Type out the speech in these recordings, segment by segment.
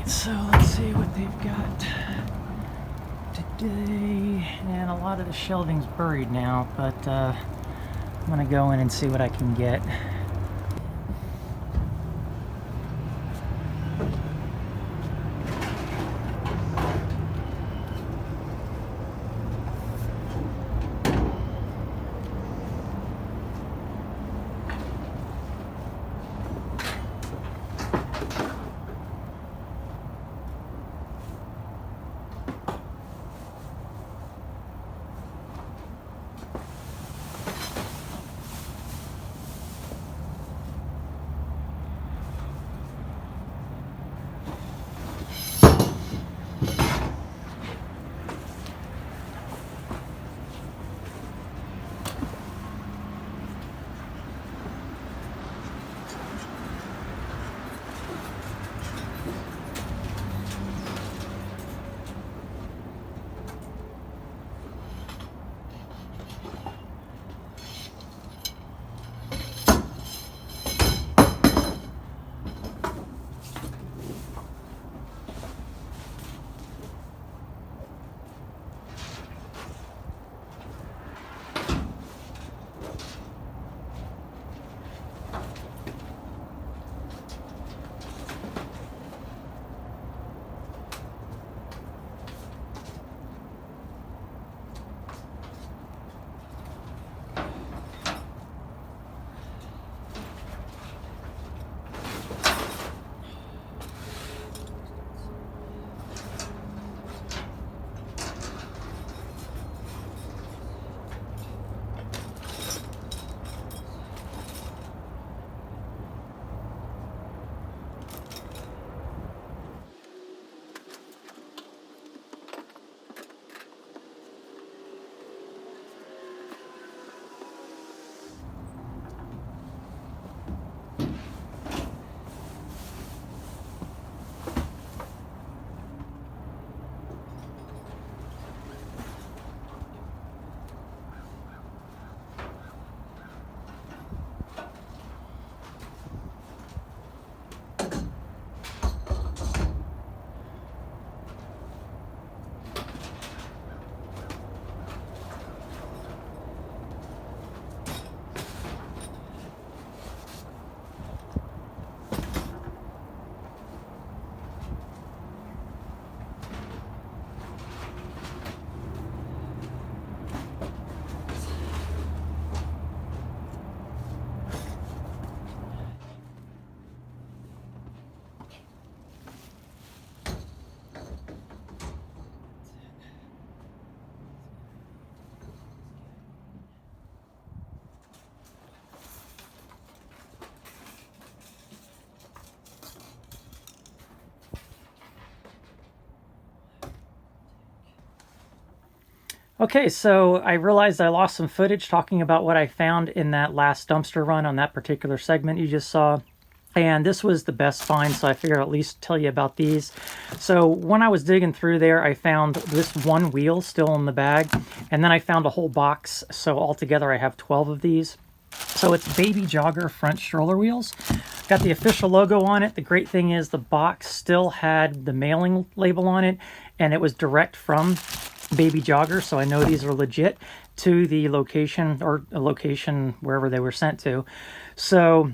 So let's see what they've got today. And a lot of the shelving's buried now, but I'm gonna go in and see what I can get. Okay, so I realized I lost some footage talking about what I found in that last dumpster run on that particular segment you just saw. And this was the best find, so I figured I'd at least tell you about these. So when I was digging through there, I found this one wheel still in the bag, and then I found a whole box. So altogether I have 12 of these. So it's Baby Jogger front stroller wheels. Got the official logo on it. The great thing is the box still had the mailing label on it, and it was direct from Baby Jogger, so I know these are legit to the location, or a location wherever they were sent to. So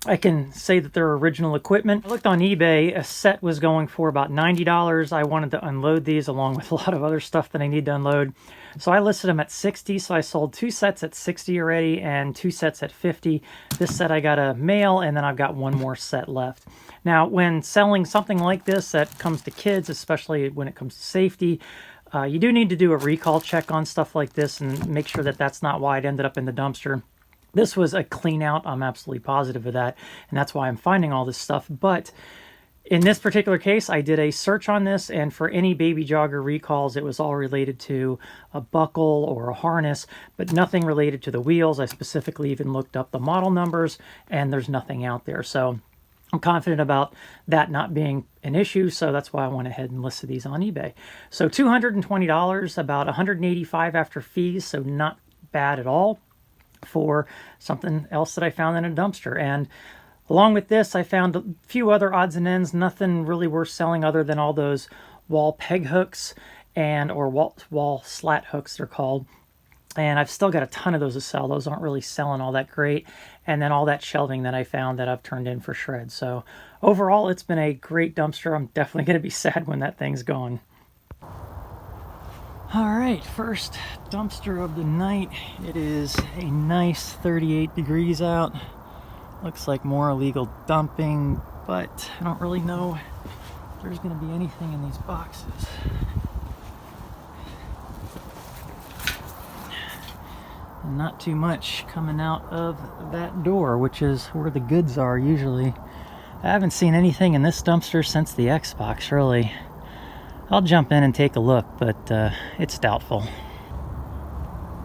I can say that they're original equipment. I looked on eBay, a set was going for about $90. I wanted to unload these along with a lot of other stuff that I need to unload. So I listed them at $60, so I sold 2 sets at $60 already and 2 sets at $50. This set I got a mail, and then I've got one more set left. Now, when selling something like this that comes to kids, especially when it comes to safety, you do need to do a recall check on stuff like this and make sure that that's not why it ended up in the dumpster. This was a clean out. I'm absolutely positive of that, and that's why I'm finding all this stuff. But in this particular case, I did a search on this, and for any Baby Jogger recalls, it was all related to a buckle or a harness, but nothing related to the wheels. I specifically even looked up the model numbers, and there's nothing out there. So I'm confident about that not being an issue, so that's why I went ahead and listed these on eBay. So $220, about $185 after fees, so not bad at all for something else that I found in a dumpster. And Along with this, I found a few other odds and ends, nothing really worth selling other than all those wall peg hooks or wall slat hooks they're called. And I've still got a ton of those to sell. Those aren't really selling all that great. And then all that shelving that I found that I've turned in for shreds. So overall, it's been a great dumpster. I'm definitely going to be sad when that thing's gone. All right, first dumpster of the night. It is a nice 38 degrees out. Looks like more illegal dumping, but I don't really know if there's going to be anything in these boxes. And not too much coming out of that door, which is where the goods are usually. I haven't seen anything in this dumpster since the Xbox, really. I'll jump in and take a look, but it's doubtful.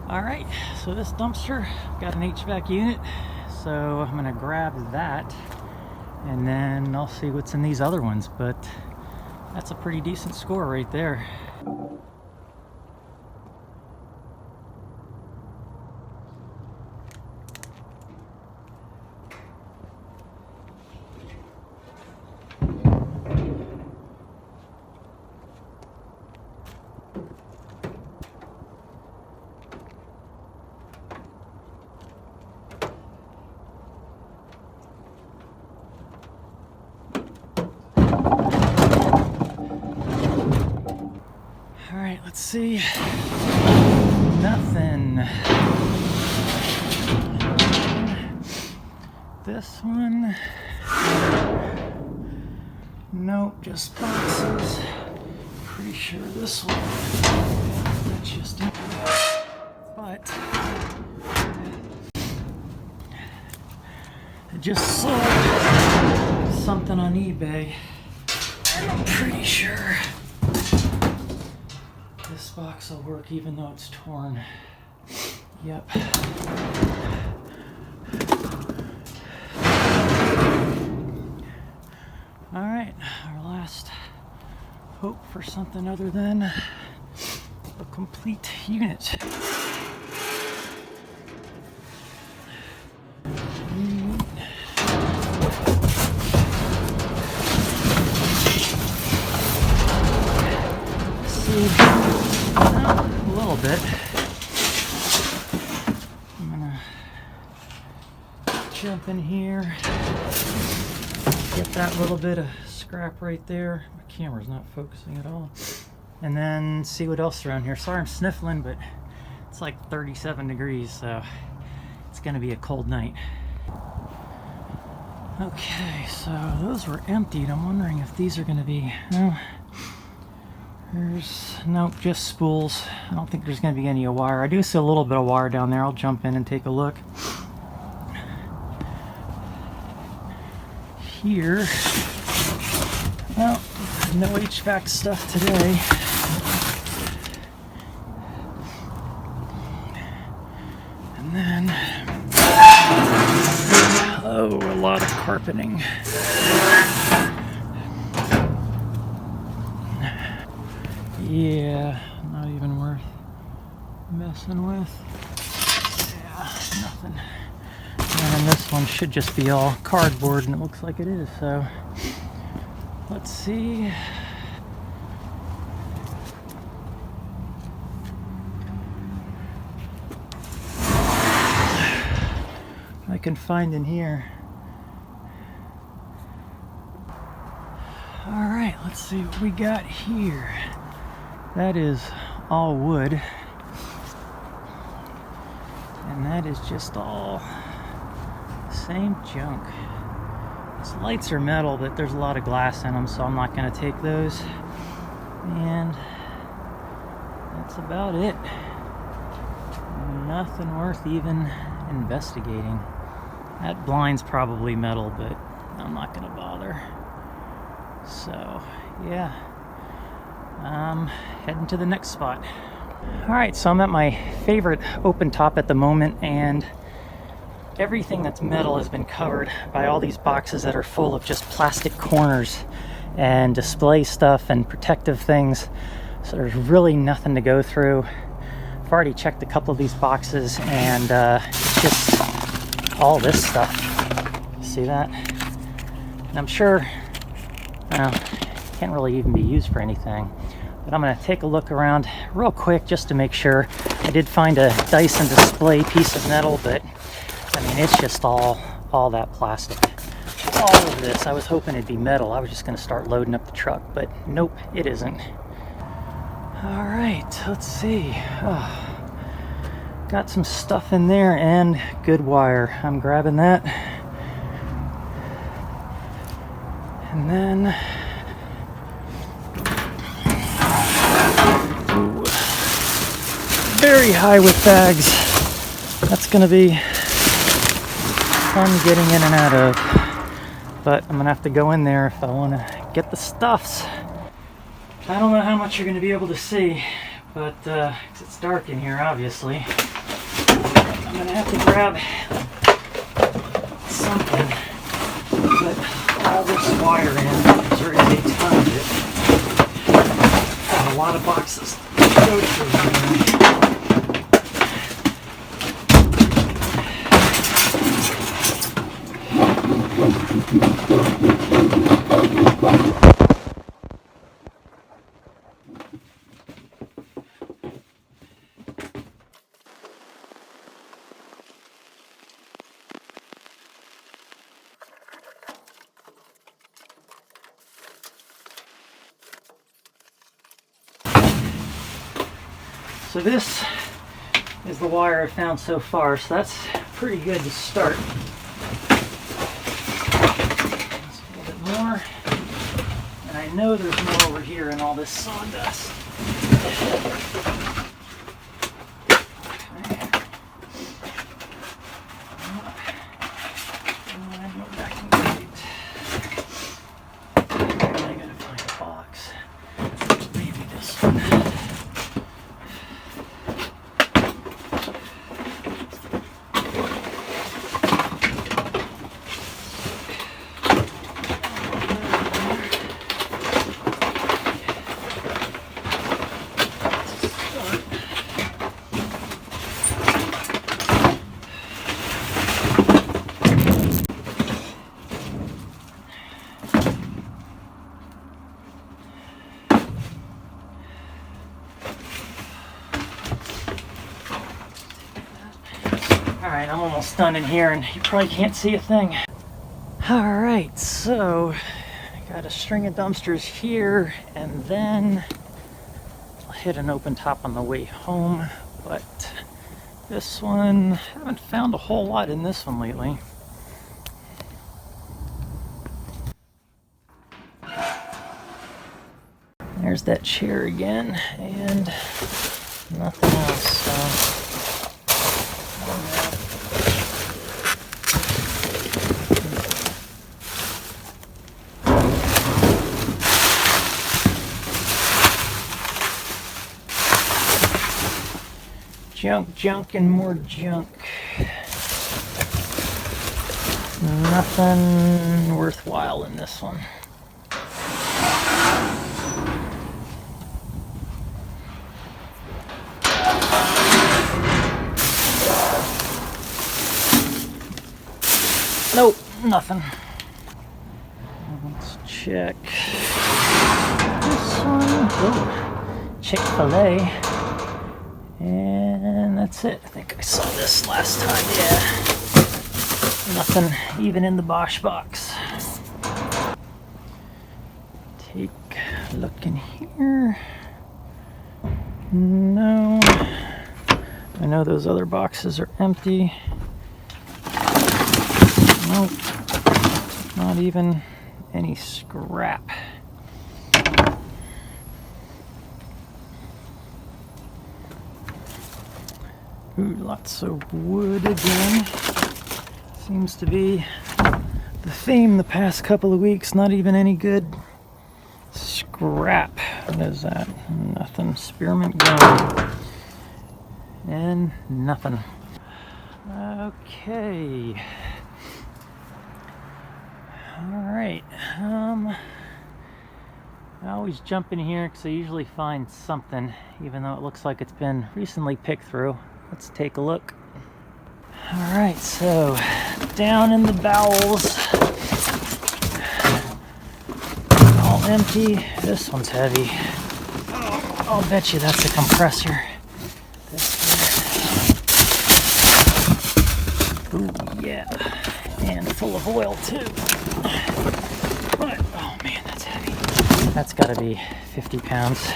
All right, so this dumpster got an HVAC unit, so I'm gonna grab that and then I'll see what's in these other ones, but that's a pretty decent score right there. All right, let's see. Nothing. This one. Nope, just boxes. Pretty sure this one. That's just empty. But I just saw something on eBay. I'm pretty sure this box will work even though it's torn. Yep. All right, our last hope for something other than a complete unit. A little bit. I'm gonna jump in here, get that little bit of scrap right there. My camera's not focusing at all. And then see what else is around here. Sorry I'm sniffling, but it's like 37 degrees, so it's gonna be a cold night. Okay, so those were emptied. I'm wondering if these are gonna be, nope, just spools. I don't think there's going to be any wire. I do see a little bit of wire down there. I'll jump in and take a look. Here, well, no HVAC stuff today. And then, oh, a lot of carpeting. Yeah, not even worth messing with. Yeah, nothing. And then this one should just be all cardboard, and it looks like it is, so let's see. I can find in here. All right, let's see what we got here. That is all wood, and that is just all same junk. These lights are metal, but there's a lot of glass in them, so I'm not going to take those. And that's about it. Nothing worth even investigating. That blind's probably metal, but I'm not going to bother. So, yeah. Heading to the next spot. Alright, so I'm at my favorite open top at the moment, and everything that's metal has been covered by all these boxes that are full of just plastic corners and display stuff and protective things. So there's really nothing to go through. I've already checked a couple of these boxes, and it's just all this stuff. See that? And I'm sure, can't really even be used for anything. But I'm going to take a look around real quick just to make sure. I did find a Dyson display piece of metal, but I mean, it's just all that plastic. All of this, I was hoping it'd be metal. I was just going to start loading up the truck, but nope, it isn't. All right, let's see. Oh, got some stuff in there and good wire. I'm grabbing that. And then, ooh, very high with bags. That's going to be fun getting in and out of. But I'm going to have to go in there if I want to get the stuffs. I don't know how much you're going to be able to see, but it's dark in here, obviously. I'm going to have to grab something to put all this wire in, because there is a ton of it. Got a lot of boxes to go through. So this is the wire I've found so far, so that's pretty good to start. Just a little bit more. And I know there's more over here in all this sawdust. Alright, I'm almost done in here and you probably can't see a thing. Alright, so I got a string of dumpsters here and then I'll hit an open top on the way home, but this one, I haven't found a whole lot in this one lately. There's that chair again and nothing else, so junk, and more junk. Nothing worthwhile in this one. Nope, nothing. Let's check this one. Oh, Chick-fil-A. And that's it. I think I saw this last time, yeah. Nothing even in the Bosch box. Take a look in here. No. I know those other boxes are empty. Nope. Not even any scrap. Ooh, lots of wood again. Seems to be the theme the past couple of weeks. Not even any good scrap. What is that? Nothing. Spearmint gum. And nothing. Okay. Alright. I always jump in here because I usually find something, even though it looks like it's been recently picked through. Let's take a look. Alright, so down in the bowels empty. This one's heavy. Oh, I'll bet you that's a compressor. Ooh, yeah. And full of oil too. But, oh man, that's heavy. That's gotta be 50 pounds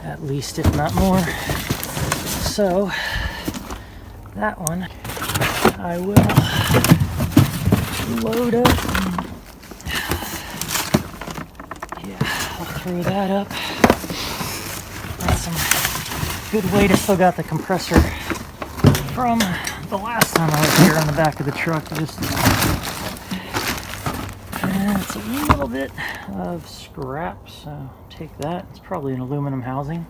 at least, if not more. So, that one I will load up. Yeah, I'll throw that up. That's some good weight. I still got the compressor from the last time I was here on the back of the truck. Just, and it's a little bit of scrap, so take that. It's probably an aluminum housing.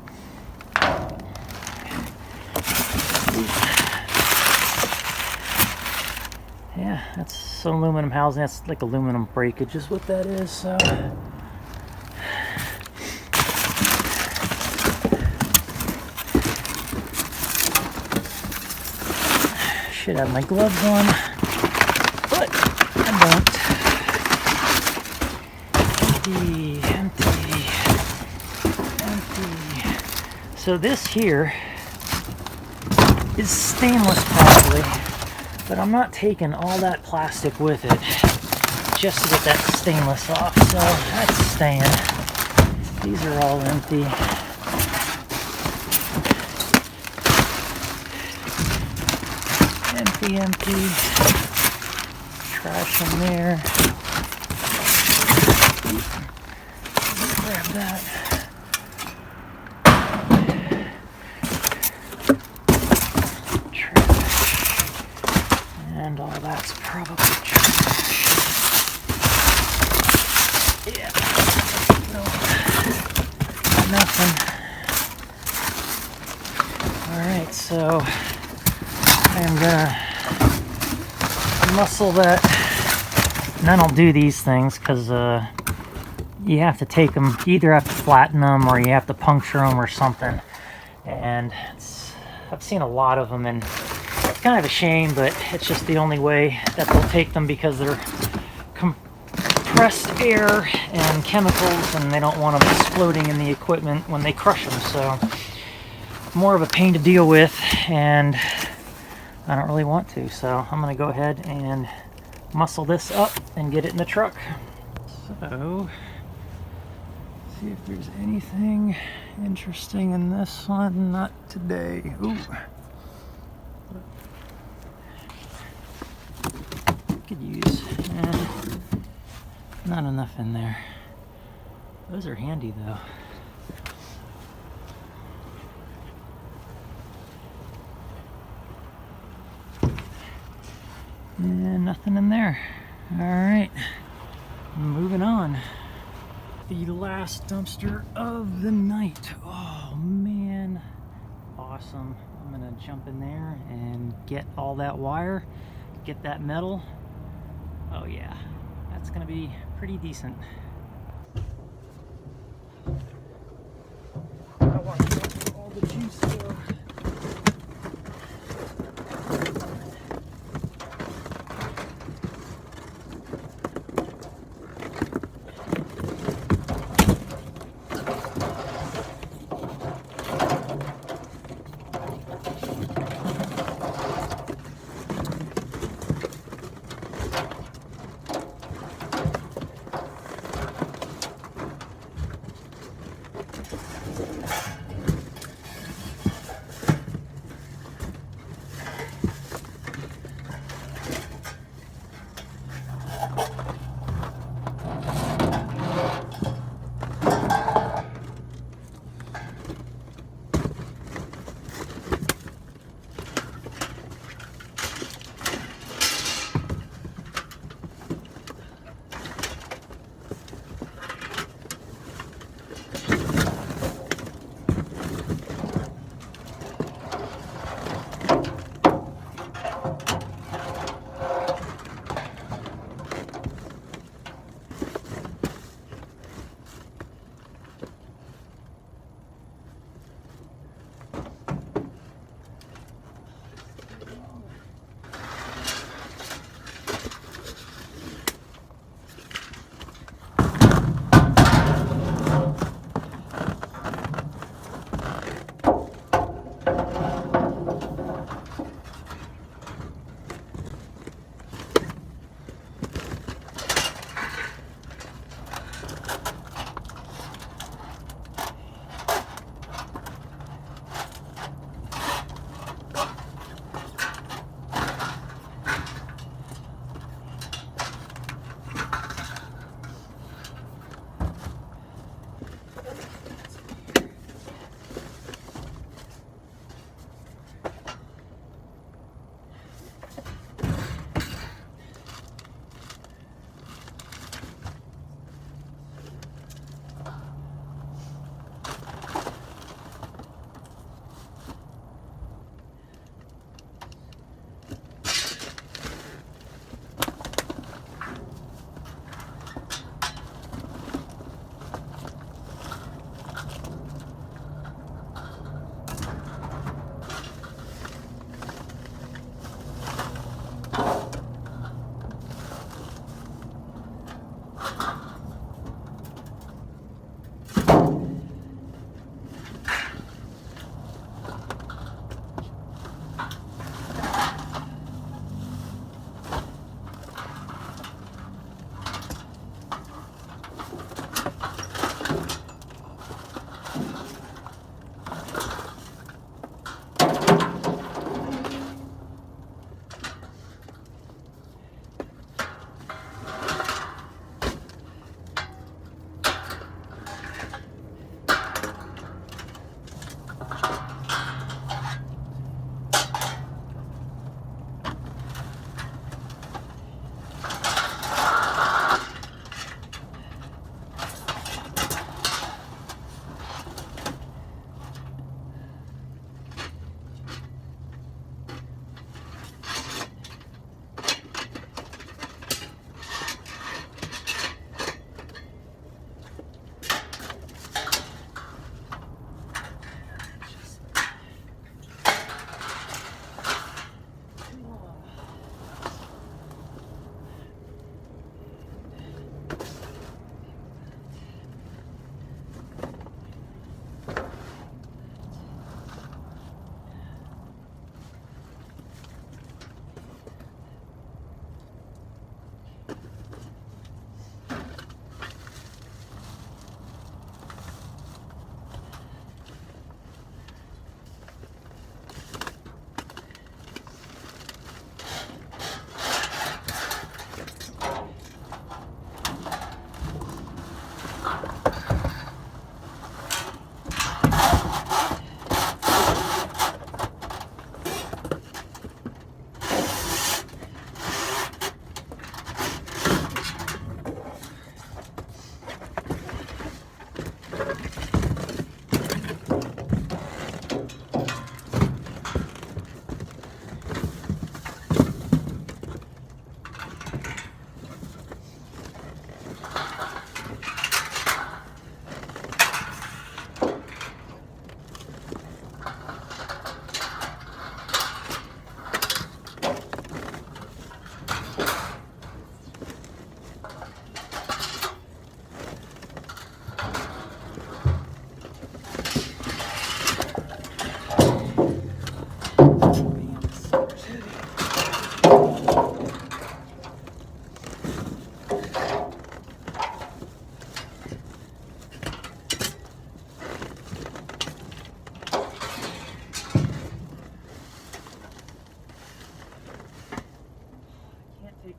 Yeah, that's some aluminum housing. That's like aluminum breakage is what that is. So should have my gloves on, but I don't. Empty, empty, empty. So this here is stainless probably, but I'm not taking all that plastic with it just to get that stainless off, so that's staying. These are all empty. Empty, empty. Trash in there. Grab that. And all that's probably trash. Yeah. No. Nothing. Alright, so I am gonna muscle that. And then I'll do these things because you have to take them, you either have to flatten them or you have to puncture them or something. And I've seen a lot of them, and it's kind of a shame, but it's just the only way that they'll take them because they're compressed air and chemicals, and they don't want them exploding in the equipment when they crush them. So more of a pain to deal with, and I don't really want to. So I'm going to go ahead and muscle this up and get it in the truck. So see if there's anything interesting in this one. Not today. Ooh. Could use not enough in there. Those are handy though. And nothing in there. All right, moving on. The last dumpster of the night. Oh man, awesome. I'm gonna jump in there and get all that wire, get that metal. Oh yeah, that's gonna be pretty decent. I want to get all the juice though.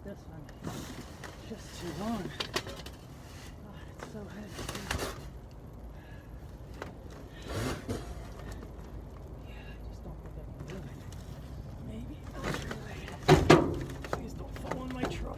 This one just too long. Oh, it's so heavy. Yeah, I just don't think I can do it. Maybe I'll try. Please don't fall in my truck.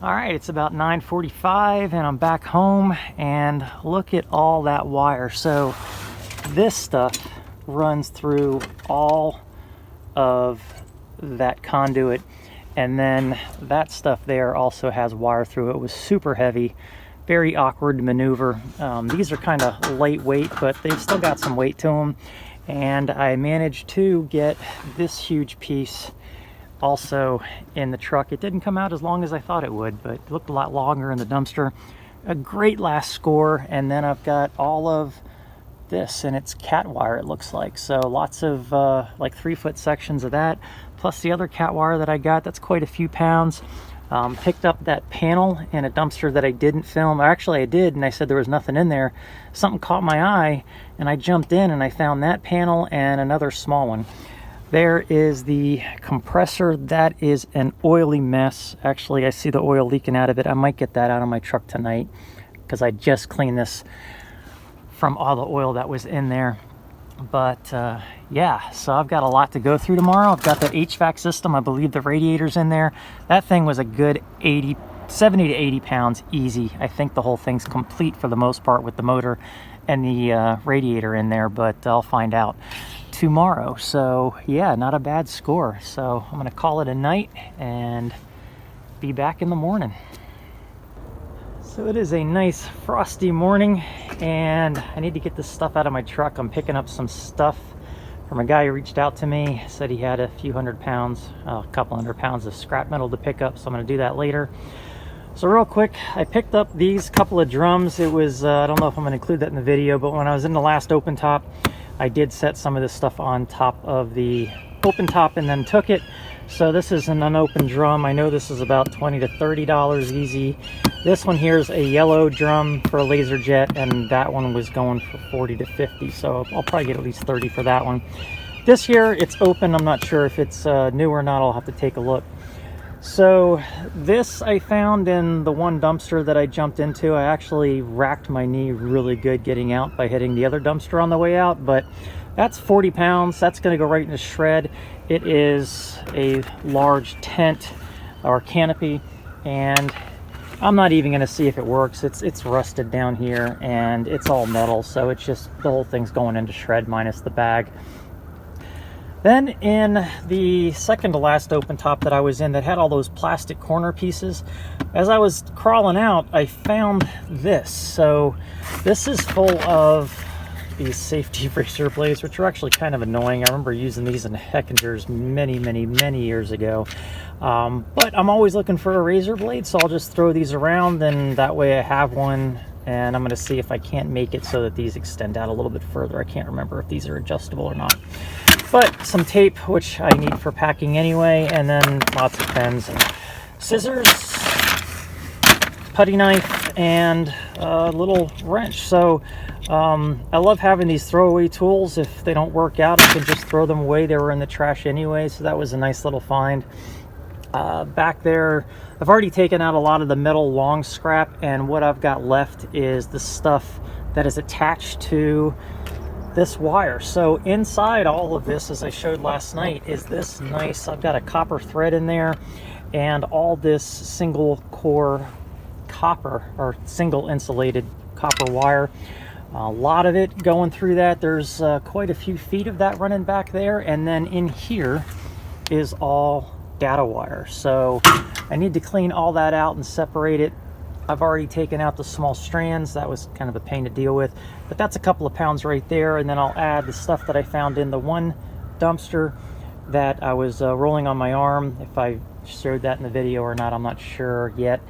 All right, it's about 9:45 and I'm back home, and look at all that wire. So this stuff runs through all of that conduit, and then that stuff there also has wire through it. It was super heavy, very awkward to maneuver. These are kind of lightweight, but they've still got some weight to them, and I managed to get this huge piece also in the truck. It didn't come out as long as I thought it would, but it looked a lot longer in the dumpster. A great last score. And then I've got all of this, and it's cat wire, it looks like. So lots of like 3-foot sections of that, plus the other cat wire that I got. That's quite a few pounds. Picked up that panel in a dumpster that I didn't film. Or actually I did, and I said there was nothing in there. Something caught my eye, and I jumped in and I found that panel and another small one. There is the compressor. That is an oily mess. Actually, I see the oil leaking out of it. I might get that out of my truck tonight because I just cleaned this from all the oil that was in there. But yeah, so I've got a lot to go through tomorrow. I've got the HVAC system. I believe the radiator's in there. That thing was a good 70 to 80 pounds easy. I think the whole thing's complete for the most part with the motor and the radiator in there, but I'll find out tomorrow. So yeah, not a bad score. So I'm gonna call it a night and be back in the morning. So it is a nice frosty morning, and I need to get this stuff out of my truck. I'm picking up some stuff from a guy who reached out to me, said he had a few hundred pounds, a couple hundred pounds of scrap metal to pick up, so I'm gonna do that later. So real quick, I picked up these couple of drums. It was, I don't know if I'm gonna include that in the video, but when I was in the last open top, I did set some of this stuff on top of the open top and then took it. So this is an unopened drum. I know this is about $20 to $30 easy. This one here is a yellow drum for a laser jet, and that one was going for 40 to 50. So I'll probably get at least 30 for that one. This here, it's open. I'm not sure if it's new or not. I'll have to take a look. So this I found in the one dumpster that I jumped into. I actually racked my knee really good getting out by hitting the other dumpster on the way out, but that's 40 pounds. That's going to go right in the shred. It is a large tent or canopy, and I'm not even going to see if it works. It's rusted down here, and it's all metal, so it's just the whole thing's going into shred minus the bag. Then in the second to last open top that I was in that had all those plastic corner pieces, as I was crawling out, I found this. So this is full of these safety razor blades, which are actually kind of annoying. I remember using these in Heckingers many years ago. But I'm always looking for a razor blade, so I'll just throw these around, and that way I have one. And I'm going to see if I can't make it so that these extend out a little bit further. I can't remember if these are adjustable or not. But some tape, which I need for packing anyway, and then lots of pens, and scissors, putty knife, and a little wrench. So I love having these throwaway tools. If they don't work out, I can just throw them away. They were in the trash anyway, so that was a nice little find. Back there, I've already taken out a lot of the metal long scrap, and what I've got left is the stuff that is attached to this wire. So inside all of this, as I showed last night, is this nice, I've got a copper thread in there and all this single core copper, or single insulated copper wire. A lot of it going through that. There's quite a few feet of that running back there, and then in here is all data wire. So I need to clean all that out and separate it. I've already taken out the small strands. That was kind of a pain to deal with, but that's a couple of pounds right there. And then I'll add the stuff that I found in the one dumpster that I was rolling on my arm. If I showed that in the video or not, I'm not sure yet.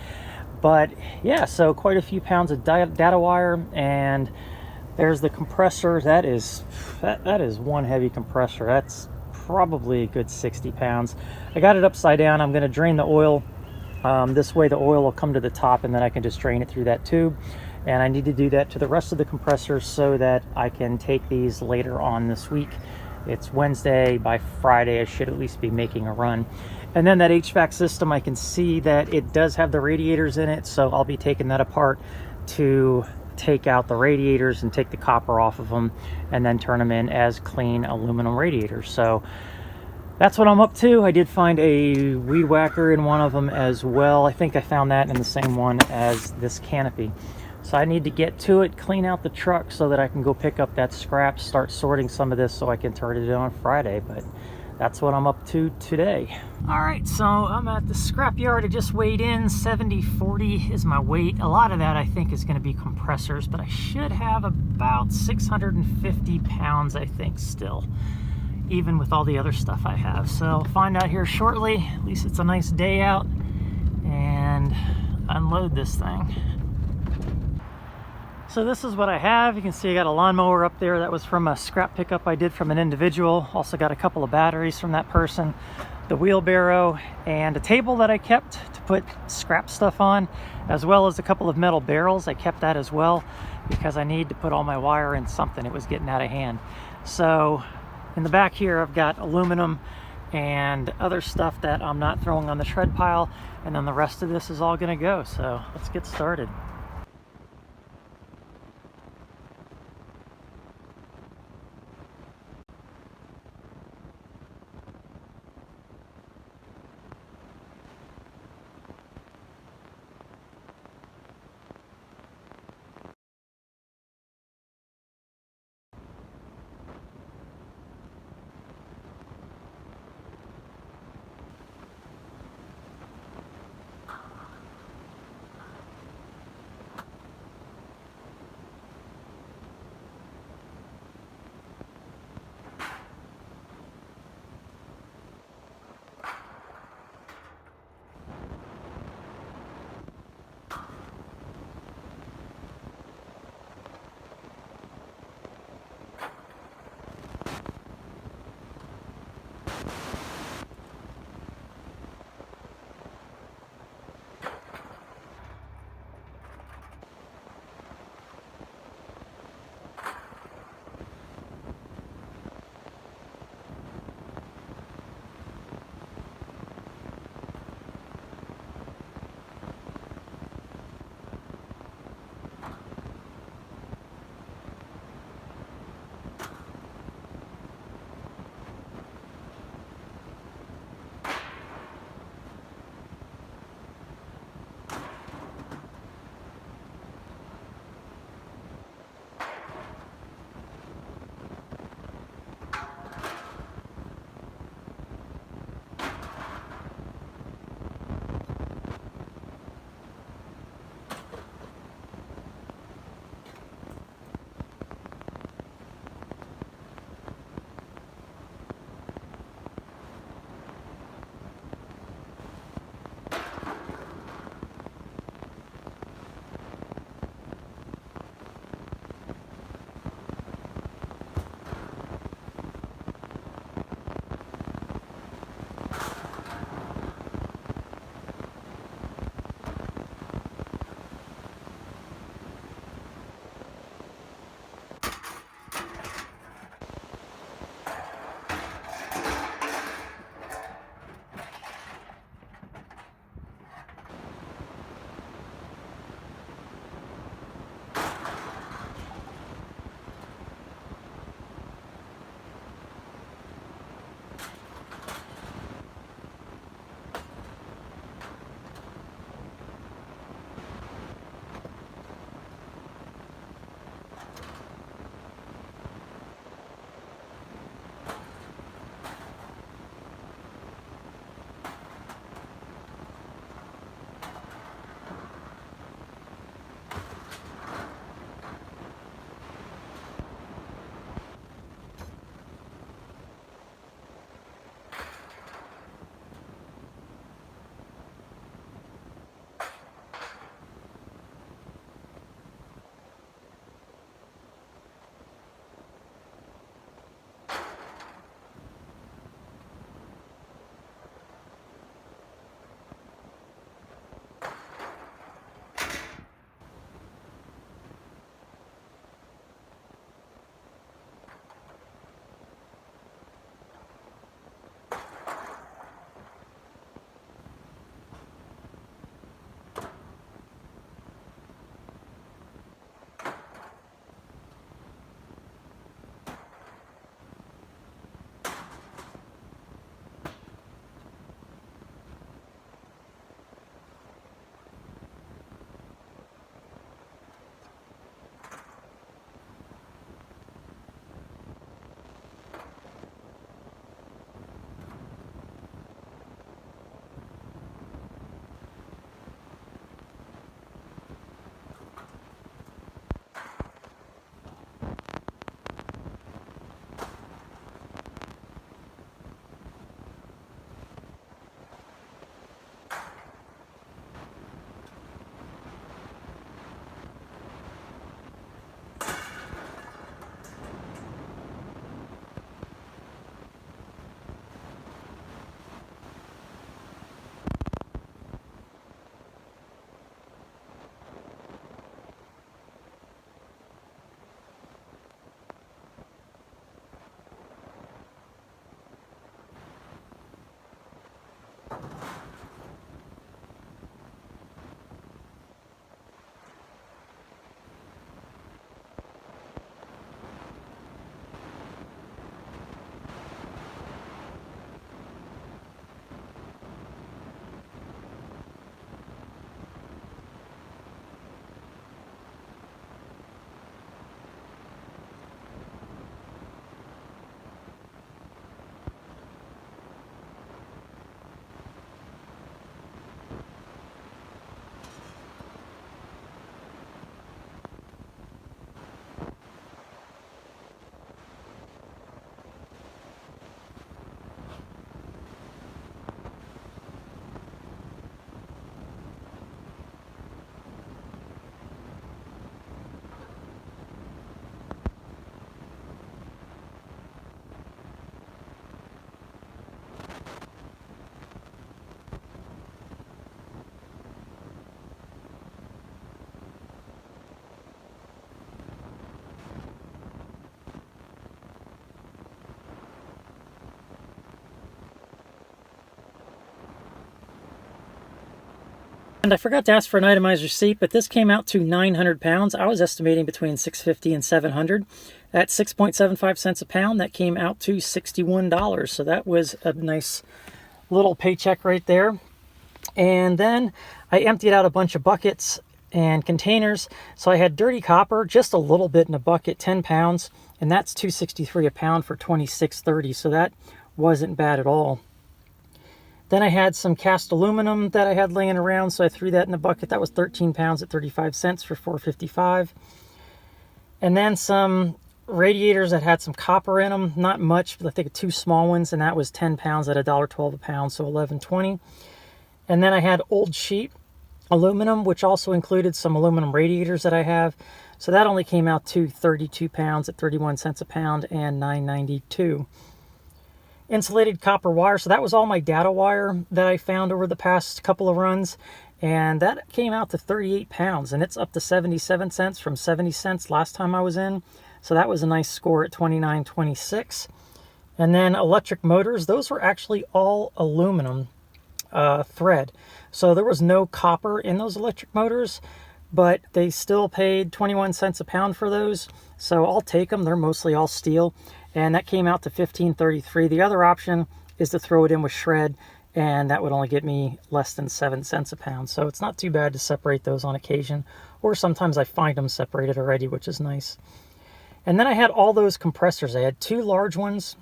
But yeah, so quite a few pounds of data wire, and there's the compressor. That is one heavy compressor. That's probably a good 60 pounds. I got it upside down. I'm going to drain the oil. This way the oil will come to the top, and then I can just drain it through that tube. And I need to do that to the rest of the compressors so that I can take these later on this week. It's Wednesday. By Friday I should at least be making a run. And then that HVAC system, I can see that it does have the radiators in it, so I'll be taking that apart to take out the radiators and take the copper off of them, and then turn them in as clean aluminum radiators. So that's what I'm up to. I did find a weed whacker in one of them as well. I think I found that in the same one as this canopy. So I need to get to it, clean out the truck so that I can go pick up that scrap, start sorting some of this so I can turn it in on Friday. But that's what I'm up to today. All right, so I'm at the scrap yard. I just weighed in. 70/40 is my weight. A lot of that I think is going to be compressors, but I should have about 650 pounds, I think, still, even with all the other stuff I have. So I'll find out here shortly. At least it's a nice day out, and unload this thing. So this is what I have. You can see I got a lawnmower up there. That was from a scrap pickup I did from an individual. Also got a couple of batteries from that person, the wheelbarrow, and a table that I kept to put scrap stuff on, as well as a couple of metal barrels. I kept that as well because I need to put all my wire in something. It was getting out of hand. So in the back here, I've got aluminum and other stuff that I'm not throwing on the shred pile, and then the rest of this is all gonna go. So let's get started. And I forgot to ask for an itemized receipt, but this came out to 900 pounds. I was estimating between 650 and 700. At 6.75 cents a pound, that came out to $61. So that was a nice little paycheck right there. And then I emptied out a bunch of buckets and containers. So I had dirty copper, just a little bit in a bucket, 10 pounds, and that's $2.63 a pound for $26.30. So that wasn't bad at all. Then I had some cast aluminum that I had laying around, so I threw that in a bucket. That was 13 pounds at 35 cents for $4.55. And then some radiators that had some copper in them, not much, but I think 2 small ones, and that was 10 pounds at $1.12 a pound, so $11.20. And then I had old sheet aluminum, which also included some aluminum radiators that I have. So that only came out to 32 pounds at 31 cents a pound and $9.92. Insulated copper wire, so that was all my data wire that I found over the past couple of runs, and that came out to 38 pounds, and it's up to 77 cents from 70 cents last time I was in. So that was a nice score at 29.26. And then electric motors, those were actually all aluminum thread. So there was no copper in those electric motors, but they still paid 21 cents a pound for those. So I'll take them. They're mostly all steel. And that came out to $15.33. The other option is to throw it in with shred, and that would only get me less than 7 cents a pound. So it's not too bad to separate those on occasion, or sometimes I find them separated already, which is nice. And then I had all those compressors. I had 2 large ones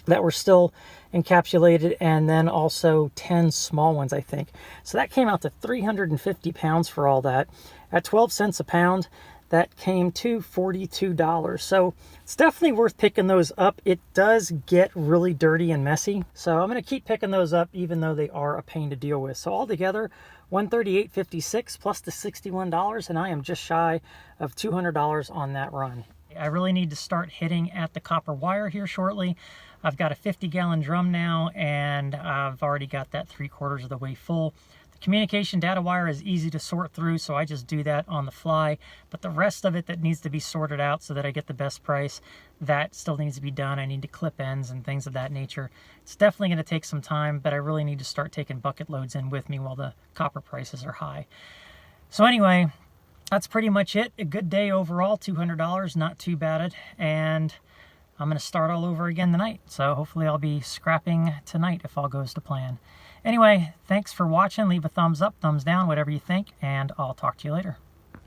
that were still encapsulated, and then also 10 small ones, I think. So that came out to 350 pounds for all that. At 12 cents a pound, that came to $42. So it's definitely worth picking those up. It does get really dirty and messy. So I'm going to keep picking those up, even though they are a pain to deal with. So altogether, $138.56 plus the $61, and I am just shy of $200 on that run. I really need to start hitting at the copper wire here shortly. I've got a 50-gallon drum now, and I've already got that 3/4 of the way full. The communication data wire is easy to sort through, so I just do that on the fly. But the rest of it that needs to be sorted out so that I get the best price, that still needs to be done. I need to clip ends and things of that nature. It's definitely going to take some time, but I really need to start taking bucket loads in with me while the copper prices are high. So anyway, that's pretty much it. A good day overall, $200, not too bad. And I'm going to start all over again tonight. So hopefully I'll be scrapping tonight if all goes to plan. Anyway, thanks for watching. Leave a thumbs up, thumbs down, whatever you think, and I'll talk to you later.